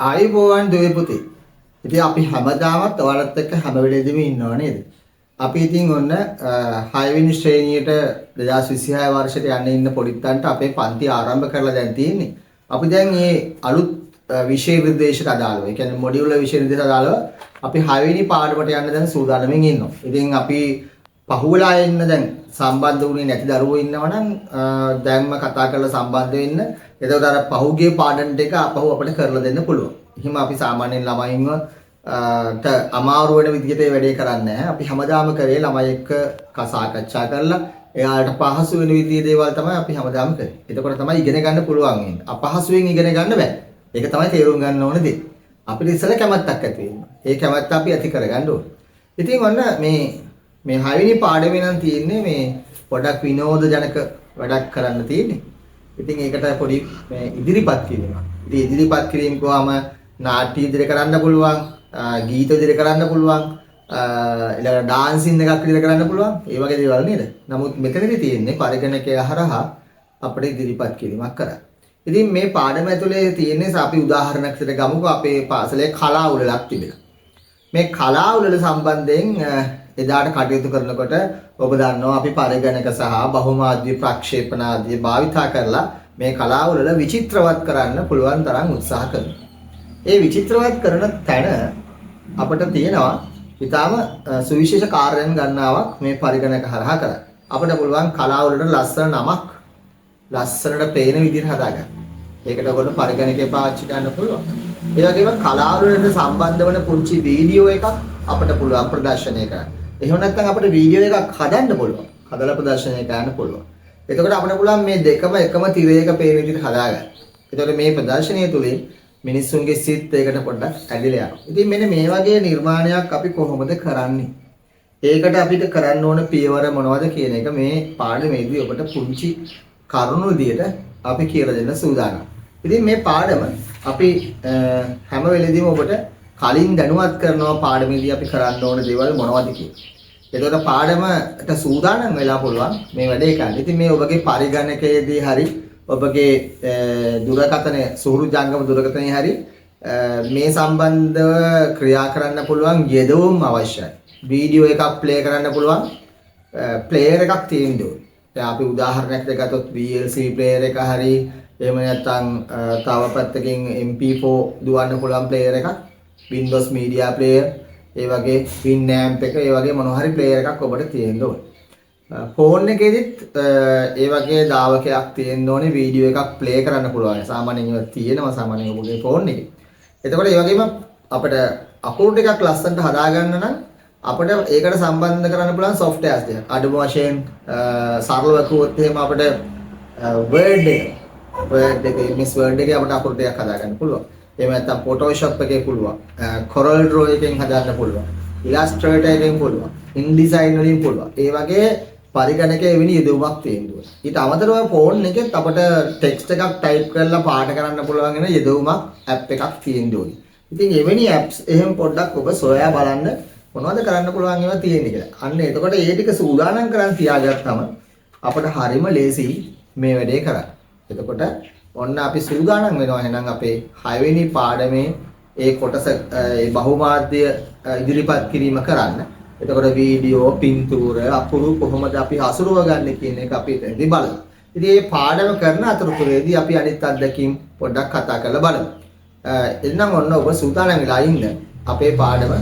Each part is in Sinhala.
ආයුබෝවන් දුවේ පුතේ. ඉතින් අපි හැමදාමත් ඔයාලත් එක්ක හැම වෙලෙදිම ඉන්නව නේද? අපි ඉතින් ඔන්න 6 වෙනි ශ්‍රේණියට 2026 වර්ෂයට යන්න ඉන්න පොඩිත්තන්ට අපේ පන්ති ආරම්භ කරලා දැන් තියෙන්නේ. අපි දැන් මේ අලුත් විෂය නිර්දේශයට අදාළව, ඒ කියන්නේ මොඩියුල විෂය නිර්දේශයට අදාළව අපි 6 වෙනි පාඩමට යන්න දැන් සූදානම්ෙන් ඉන්නවා. ඉතින් අපි පහුවලා එන්න දැන් සම්බන්ධ වුණේ නැති දරුවෝ ඉන්නවනම් දැන්ම කතා කරලා සම්බන්ධ වෙන්න. එතකොට අර පහුගිය පාඩම් ටික අපහු අපිට කරලා දෙන්න පුළුවන්. එහෙම අපි සාමාන්‍යයෙන් ළමයින්ව අමාරු වෙන විදිහට ඒ වැඩේ කරන්නේ නැහැ. අපි හැමදාම කරේ ළමයි එක්ක සාකච්ඡා කරලා එයාට පහසු වෙන විදිහේ දේවල් තමයි අපි හැමදාම කරේ. එතකොට තමයි ඉගෙන ගන්න පුළුවන් වෙන්නේ. අපහසුයෙන් ඉගෙන ගන්න බෑ. ඒක තමයි තේරුම් ගන්න ඕන දේ. අපිට ඉස්සෙල්ලා කැමැත්තක් ඇති වෙන්න. ඒ කැමැත්ත අපි ඇති කරගන්න ඕනේ. ඉතින් ඔන්න මේ 6 වෙනි පාඩමේ නම් තියෙන්නේ මේ පොඩක් විනෝදජනක වැඩක් කරන්න තියෙන්නේ. ඉතින් ඒකට පොඩි මේ ඉදිරිපත් කිරීමක්. ඉතින් ඉදිරිපත් කිරීම කොහම නාට්‍ය ඉදිරිය කරන්න පුළුවන්, ගීත ඉදිරිය කරන්න පුළුවන්, ඊළඟ ඩාන්සින් එකක් ඉදිරිය කරන්න පුළුවන්. ඒ වගේ දේවල් නේද? නමුත් මෙතනදී තියෙන්නේ පරිගණකය හරහා අපිට ඉදිරිපත් කිරීමක් කරන්න. ඉතින් මේ පාඩම ඇතුලේ තියෙන්නේ අපි උදාහරණයක් විදිහට ගමුකෝ අපේ පාසලේ කලා උළෙලක් තිබෙනවා. මේ කලා උළෙල සම්බන්ධයෙන් එදාට කටයුතු කරනකොට ඔබ දන්නවා අපි පරිගණක සහ බහුමාධ්‍ය ප්‍රක්ෂේපණ ආදී භාවිතා කරලා මේ කලා උළෙල විචිත්‍රවත් කරන්න පුළුවන් තරම් උත්සාහ කරනවා. ඒ විචිත්‍රවත් කරන තැන අපිට තියෙනවා ඊටාම සුවිශේෂ කාර්යයන් ගන්නාවක් මේ පරිගණක හරහා කරන්න. අපිට පුළුවන් කලා උළෙලට ලස්සන නමක් ලස්සනට පේන විදිහට හදාගන්න. ඒකට ඔයගොල්ලෝ පරිගණකේ පාවිච්චි කරන්න පුළුවන්. ඒ වගේම කලා උළෙලට සම්බන්ධ වන පුංචි වීඩියෝ එකක් අපිට පුළුවන් ප්‍රදර්ශනය කරන්න. එහෙම නැත්නම් අපිට වීඩියෝ එකක් හදන්න පුළුවන්. හදලා ප්‍රදර්ශනය කරන්න පුළුවන්. එතකොට අපිට පුළුවන් මේ දෙකම එකම තිරයක පේන විදිහට හදාගන්න. එතකොට මේ ප්‍රදර්ශනය තුලින් මිනිස්සුන්ගේ සිත් ඒකට පොඩ්ඩක් ඇදලා යනවා. ඉතින් මෙන්න මේ වගේ නිර්මාණයක් අපි කොහොමද කරන්නේ? ඒකට අපිට කරන්න ඕන පියවර මොනවද කියන එක මේ පාඩමේදී ඔබට පුංචි කරුණු විදියට අපි කියලා දෙන්න සූදානම්. ඉතින් මේ පාඩම අපි හැම වෙලෙදීම ඔබට කලින් දැනුවත් කරනවා පාඩමේදී අපි කරන්න ඕන දේවල් මොනවද කියලා. එතකොට පාඩමට සූදානම් වෙලා පුළුවන් මේ වැඩේ කරන්න. ඉතින් මේ ඔබගේ පරිගණකයේදී හරි ඔබගේ දුරකථනයේ සුහුරු ජංගම දුරකථනයේ හරි මේ සම්බන්ධව ක්‍රියා කරන්න පුළුවන් යෙදවුම් අවශ්‍යයි. වීඩියෝ එකක් ප්ලේ කරන්න පුළුවන් ප්ලේයර් එකක් තියෙන්න ඕනේ. දැන් අපි උදාහරණයක් ගත්තොත් VLC ප්ලේයර් එක හරි එහෙම නැත්නම් තව පැත්තකින් MP4 දුවන්න පුළුවන් ප්ලේයර් එකක්, Windows Media Player, ඒ වගේ Winamp එක, ඒ වගේ මොනවා හරි ප්ලේයර් එකක් ඔබට තියෙන්න ඕනේ. ෆෝන් එකේදීත් ඒ වගේ දාවකයක් තියෙන්න ඕනේ වීඩියෝ එකක් ප්ලේ කරන්න පුළුවන්. සාමාන්‍යයෙන් ඒවා තියෙනවා සාමාන්‍යයෙන් ඔබගේ ෆෝන් එකේ. එතකොට ඒ වගේම අපිට අකුරු ටිකක් ලස්සනට හදාගන්න නම් අපිට ඒකට සම්බන්ධ කරන්න පුළුවන් softwares ටික. අඩුම වශයෙන් සරලව කිව්වොත් එහෙම අපිට Word MS Word එකේ අපිට අකුරු ටිකක් හදාගන්න පුළුවන්. එහෙම නැත්නම් Photoshop එකේ පුළුවන්. Corel Draw එකෙන් හදාගන්න පුළුවන්. Illustrator එකෙන් පුළුවන්. InDesign වලින් පුළුවන්. ඒ වගේ පරිගණකයේ වෙන යෙදවුමක් තියෙනවා. ඊට අමතරව ෆෝන් එකෙත් අපිට ටෙක්ස්ට් එකක් ටයිප් කරලා පාට කරන්න පුළුවන් වෙන යෙදවුමක් ඇප් එකක් තියෙන්න ඕනේ. ඉතින් එවැනි ඇප්ස් එහෙම පොඩ්ඩක් ඔබ සොයා බලන්න මොනවද කරන්න පුළුවන් ඒවා තියෙන්නේ කියලා. අන්න එතකොට ඒ ටික සූදානම් කරන් තියාගත්තම අපිට හරිම ලේසි මේ වැඩේ කරන්න. එතකොට ඔන්න අපි සූදානම් වෙනවා එහෙනම් අපේ 6 වෙනි පාඩමේ ඒ කොටස ඒ බහුමාධ්‍ය ඉදිරිපත් කිරීම කරන්න. එතකොට වීඩියෝ, පින්තූර, අකුරු කොහොමද අපි හසුරුව ගන්න කියන එක අපි එතනදී බලමු. ඉතින් මේ පාඩම කරන අතරතුරේදී අපි අනිත් අත්දැකීම් පොඩ්ඩක් කතා කරලා බලමු. එන්නම් ඔන්න ඔබ සූදානම් වෙලා ඉන්න. අපේ පාඩම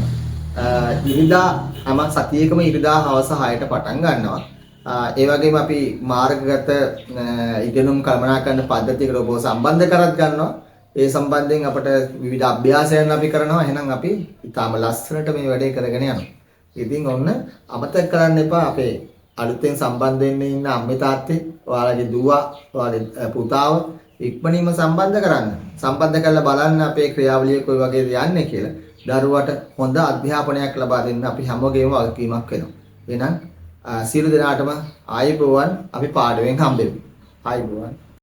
ඉරිදා හැම සතියේකම ඉරිදා හවස 6ට පටන් ගන්නවා. ඒ වගේම අපි මාර්ගගත ඉගෙනුම් කළමනාකරන පද්ධතියකට ඔබ සම්බන්ධ කරත් ගන්නවා. ඒ සම්බන්ධයෙන් අපට විවිධ අභ්‍යාසයන් අපි කරනවා. එහෙනම් අපි ඊටාම ලස්සනට මේ වැඩේ කරගෙන යනවා. ඉතින් ඔන්න අමතක කරන්න එපා අපේ අලුතෙන් සම්බන්ධ වෙන්න ඉන්න අම්මේ තාත්තේ, ඔයාලගේ දුවා, ඔයාලගේ පුතාව ඉක්මනින්ම සම්බන්ධ කරන්න. සම්බන්ධ කරලා බලන්න අපේ ක්‍රියාවලිය කොයි වගේද යන්නේ කියලා. දරුවට හොඳ අධ්‍යාපනයක් ලබා දෙන්න අපි හැමෝගෙම වගකීමක් වෙනවා. එහෙනම් සියලු දෙනාටම ආයුබෝවන් අපි පාඩමෙන් හම්බෙමු. ආයුබෝවන්.